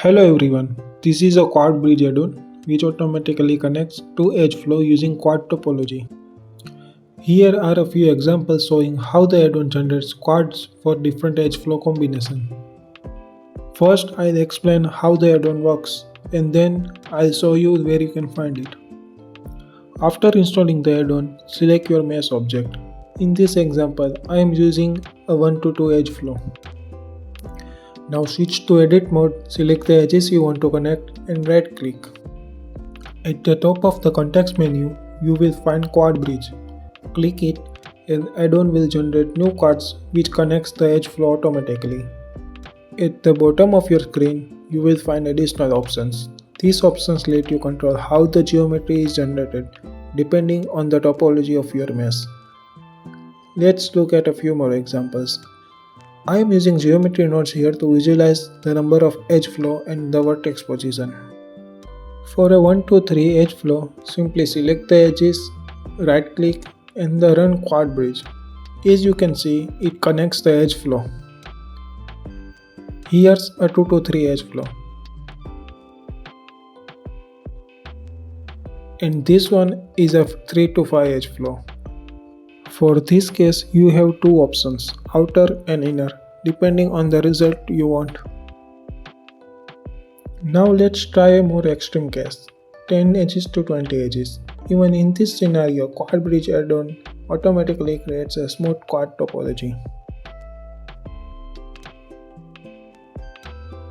Hello everyone, this is a quad bridge add-on which automatically connects to edge flow using quad topology. Here are a few examples showing how the add-on generates quads for different edge flow combination. First, I'll explain how the add-on works and then I'll show you where you can find it. After installing the add-on, select your mesh object. In this example, I am using a 1 to 2 edge flow. Now switch to edit mode, select the edges you want to connect and right click. At the top of the context menu, you will find quad bridge. Click it and add-on will generate new quads which connects the edge flow automatically. At the bottom of your screen, you will find additional options. These options let you control how the geometry is generated depending on the topology of your mesh. Let's look at a few more examples. I am using geometry nodes here to visualize the number of edge flow and the vertex position. For a 1 to 3 edge flow, simply select the edges, right click and the run quad bridge. As you can see, it connects the edge flow. Here's a 2 to 3 edge flow. And this one is a 3 to 5 edge flow. For this case, you have two options, outer and inner, depending on the result you want. Now let's try a more extreme case, 10 edges to 20 edges. Even in this scenario, quad bridge add-on automatically creates a smooth quad topology.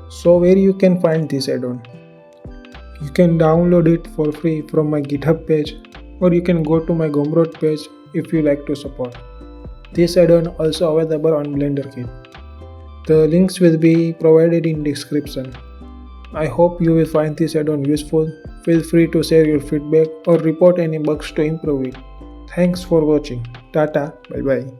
So where you can find this add-on? You can download it for free from my GitHub page, or you can go to my Gumroad page if you like to support. This add-on also available on Blender Kit. The links will be provided in description. I hope you will find this add-on useful. Feel free to share your feedback or report any bugs to improve it. Thanks for watching. Tata, bye bye.